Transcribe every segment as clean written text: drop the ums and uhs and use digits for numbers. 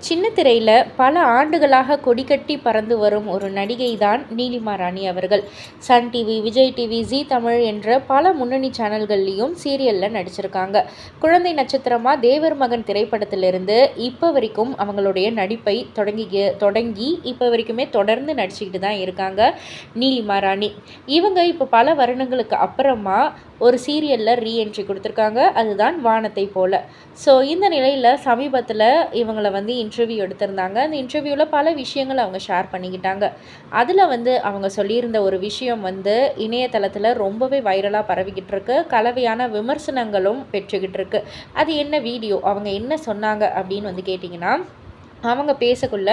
சின்ன திரையில் பல ஆண்டுகளாக கொடிகட்டி பறந்து வரும் ஒரு நடிகை தான் நீலிமா ராணி அவர்கள். Sun TV, Vijay TV, Zee Tamil என்ற பல முன்னணி சேனல்கள்லேயும் சீரியலில் நடிச்சிருக்காங்க. குழந்தை நட்சத்திரமாக தேவர் மகன் திரைப்படத்திலிருந்து இப்போ வரைக்கும் அவங்களுடைய நடிப்பை தொடங்கி இப்போ வரைக்குமே தொடர்ந்து நடிச்சுக்கிட்டு தான் இருக்காங்க நீலிமா ராணி. இவங்க இப்போ பல வருடங்களுக்கு அப்புறமா ஒரு சீரியலில் ரீஎன்ட்ரி கொடுத்துருக்காங்க. அதுதான் வானத்தை போல. ஸோ இந்த நிலையில் சமீபத்தில் இவங்களை இன்டர்வியூ எடுத்திருந்தாங்க. அந்த இன்டர்வியூவில் பல விஷயங்கள் அவங்க ஷேர் பண்ணிக்கிட்டாங்க. அதில் அவங்க சொல்லியிருந்த ஒரு விஷயம் இணையதளத்தில் ரொம்பவே வைரலாக பரவிக்கிட்டு இருக்கு. கலவையான விமர்சனங்களும் பெற்றுக்கிட்டு இருக்கு. அது என்ன வீடியோ, அவங்க என்ன சொன்னாங்க அப்படின்னு கேட்டிங்கன்னா, அவங்க பேசக்குள்ள,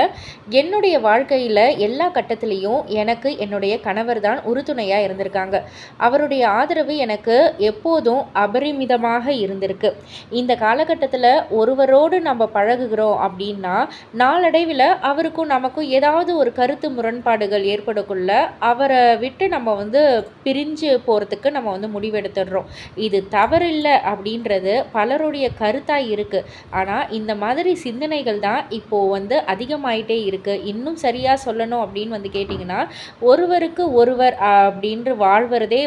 என்னுடைய வாழ்க்கையில் எல்லா கட்டத்துலேயும் எனக்கு என்னுடைய கணவர் தான் உறுதுணையாக இருந்திருக்காங்க. அவருடைய ஆதரவு எனக்கு எப்போதும் அபரிமிதமாக இருந்திருக்கு. இந்த காலகட்டத்தில் ஒருவரோடு நம்ம பழகுகிறோம் அப்படின்னா, நாளடைவில் அவருக்கும் நமக்கும் ஏதாவது ஒரு கருத்து முரண்பாடுகள் ஏற்படக்குள்ள அவரை விட்டு நம்ம பிரிஞ்சு போகிறதுக்கு நம்ம முடிவெடுத்துடுறோம். இது தவறில்லை அப்படின்றது பலருடைய கருத்தாக இருக்குது. ஆனால் இந்த மாதிரி சிந்தனைகள் தான் இப்போ அதிகமாயிட்டே இருக்குது. இன்னும் சரியாக சொல்லணும் அப்படின்னு கேட்டிங்கன்னா, ஒருவருக்கு ஒருவர் அப்படின்று வாழ்வதே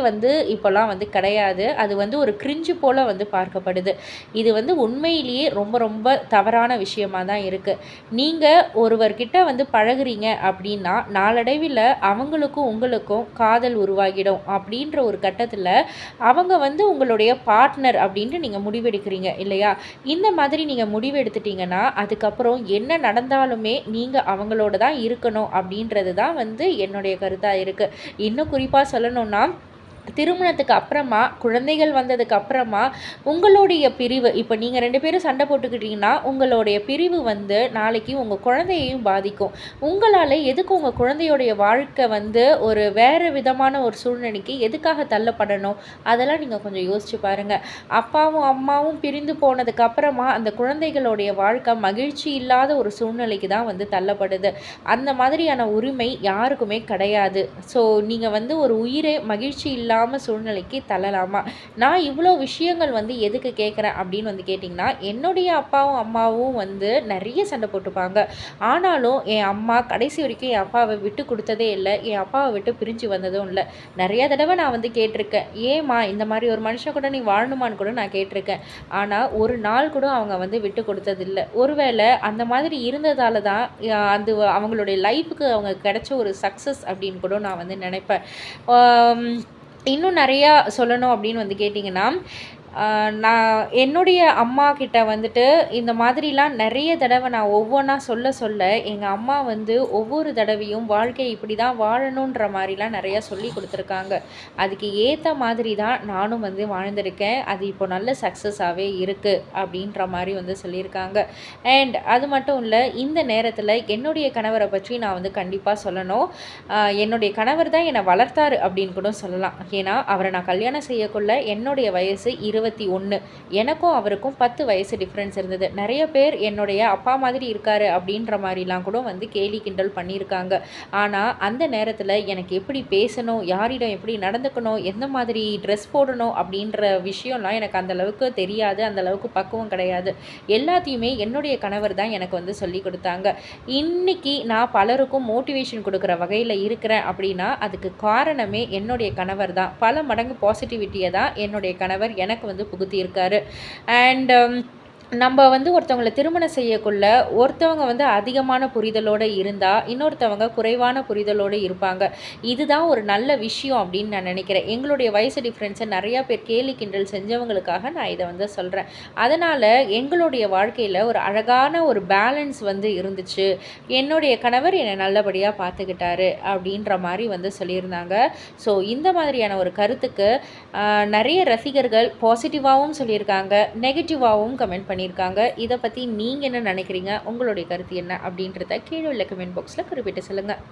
இப்போல்லாம் கிடையாது. அது ஒரு கிரிஞ்சு போல் பார்க்கப்படுது. இது உண்மையிலேயே ரொம்ப ரொம்ப தவறான விஷயமாக தான் இருக்குது. நீங்கள் ஒருவர்கிட்ட பழகுறீங்க அப்படின்னா, நாளடைவில் அவங்களுக்கும் உங்களுக்கும் காதல் உருவாகிடும். அப்படின்ற ஒரு கட்டத்தில் அவங்க உங்களுடைய பார்ட்னர் அப்படின்ட்டு நீங்கள் முடிவெடுக்கிறீங்க இல்லையா? இந்த மாதிரி நீங்கள் முடிவெடுத்துட்டீங்கன்னா, அதுக்கப்புறம் என்ன நடந்தாலுமே நீங்கள் அவங்களோட தான் இருக்கணும் அப்படின்றது தான் என்னுடைய கருத்தாக இருக்குது. இன்னும் குறிப்பாக சொல்லணும்னா, திருமணத்துக்கு அப்புறமா, குழந்தைகள் வந்ததுக்கு அப்புறமா உங்களுடைய பிரிவு, இப்போ நீங்கள் 2 பேரும் சண்டை போட்டுக்கிட்டீங்கன்னா, உங்களுடைய பிரிவு நாளைக்கு உங்கள் குழந்தையையும் பாதிக்கும். உங்களால் எதுக்கு உங்கள் குழந்தையோடைய வாழ்க்கை ஒரு வேறு விதமான ஒரு சூழ்நிலைக்கு எதுக்காக தள்ளப்படணும்? அதெல்லாம் நீங்கள் கொஞ்சம் யோசிச்சு பாருங்கள். அப்பாவும் அம்மாவும் பிரிந்து போனதுக்கு அப்புறமா அந்த குழந்தைகளுடைய வாழ்க்கை மகிழ்ச்சி இல்லாத ஒரு சூழ்நிலைக்கு தான் தள்ளப்படுது. அந்த மாதிரியான உரிமை யாருக்குமே கிடையாது. ஸோ நீங்கள் ஒரு உயிரை மகிழ்ச்சி இல்லாமல் சூழ்நிலைக்கு தள்ளலாமா? நான் இவ்வளோ விஷயங்கள் எதுக்கு கேட்குறேன் அப்படின்னு கேட்டிங்கன்னா, என்னுடைய அப்பாவும் அம்மாவும் நிறைய சண்டை போட்டுப்பாங்க. ஆனாலும் என் அம்மா கடைசி வரைக்கும் என் அப்பாவை விட்டு கொடுத்ததே இல்லை. என் அப்பாவை விட்டு பிரிஞ்சு வந்ததும் இல்லை. நிறைய தடவை நான் கேட்டிருக்கேன், ஏம்மா இந்த மாதிரி ஒரு மனுஷன் கூட நீ வாழணுமான்னு கூட நான் கேட்டிருக்கேன். ஆனால் ஒரு நாள் கூட அவங்க விட்டு கொடுத்ததில்லை. ஒருவேளை அந்த மாதிரி இருந்ததால தான் அது அவங்களுடைய லைஃபுக்கு அவங்க கிடைச்ச ஒரு சக்ஸஸ் அப்படின்னு கூட நான் நினைப்பேன். இன்னும் நிறையா சொல்லணும் அப்படின்னு கேட்டிங்கன்னா, நான் என்னுடைய அம்மா கிட்ட இந்த மாதிரிலாம் நிறைய தடவை நான் ஒவ்வொன்றா சொல்ல எங்கள் அம்மா ஒவ்வொரு தடவையும் வாழ்க்கையை இப்படி தான் வாழணுன்ற மாதிரிலாம் நிறையா சொல்லி கொடுத்துருக்காங்க. அதுக்கு ஏற்ற மாதிரி தான் நானும் வாழ்ந்திருக்கேன். அது இப்போ நல்ல சக்ஸஸாகவே இருக்குது அப்படின்ற மாதிரி சொல்லியிருக்காங்க. அண்ட் அது மட்டும் இல்லை, இந்த நேரத்தில் என்னுடைய கணவரை பற்றி நான் கண்டிப்பாக சொல்லணும். என்னுடைய கணவர் தான் என்னை வளர்த்தாரு அப்படின்னு கூட சொல்லலாம். ஏன்னா அவரை நான் கல்யாணம் செய்யக்குள்ள என்னுடைய வயசு 21. எனக்கும் அவருக்கும் 10 வயசு டிஃப்ரென்ஸ் இருந்தது. நிறைய பேர் என்னுடைய அப்பா மாதிரி இருக்காரு அப்படின்ற மாதிரிலாம் கூட கேலி கிண்டல் பண்ணியிருக்காங்க. ஆனால் அந்த நேரத்தில் எனக்கு எப்படி பேசணும், யாரிடம் எப்படி நடந்துக்கணும், எந்த மாதிரி ட்ரெஸ் போடணும் அப்படின்ற விஷயம்லாம் எனக்கு அந்தளவுக்கு தெரியாது. அந்தளவுக்கு பக்குவம் கிடையாது. எல்லாத்தையுமே என்னுடைய கணவர் தான் எனக்கு சொல்லி கொடுத்தாங்க. இன்றைக்கி நான் பலருக்கும் மோட்டிவேஷன் கொடுக்குற வகையில் இருக்கிறேன் அப்படின்னா, அதுக்கு காரணமே என்னுடைய கணவர் தான். பல மடங்கு பாசிட்டிவிட்டியை தான் என்னுடைய கணவர் எனக்கு புகுத்தியிருக்காரு. அண்ட் நம்ம ஒருத்தவங்களை திருமணம் செய்யக்குள்ள ஒருத்தவங்க அதிகமான புரிதலோடு இருந்தால் இன்னொருத்தவங்க குறைவான புரிதலோடு இருப்பாங்க. இதுதான் ஒரு நல்ல விஷயம் அப்படின்னு நான் நினைக்கிறேன். எங்களுடைய வயசு டிஃப்ரென்ஸை நிறையா பேர் கேலி கிண்டல் செஞ்சவங்களுக்காக நான் இதை சொல்கிறேன். அதனால் எங்களுடைய வாழ்க்கையில் ஒரு அழகான ஒரு பேலன்ஸ் இருந்துச்சு. என்னுடைய கணவர் என்னை நல்லபடியாக பார்த்துக்கிட்டாரு அப்படின்ற மாதிரி சொல்லியிருந்தாங்க. ஸோ இந்த மாதிரியான ஒரு கருத்துக்கு நிறைய ரசிகர்கள் பாசிட்டிவாகவும் சொல்லியிருக்காங்க, நெகட்டிவாகவும் கமெண்ட் பண்ணியிருக்காங்க. இதை பற்றி நீங்கள் என்ன நினைக்கிறீங்க? உங்களுடைய கருத்து என்ன அப்படின்றத கீழே உள்ள கமெண்ட் பாக்ஸில் குறிப்பிட்டு சொல்லுங்கள்.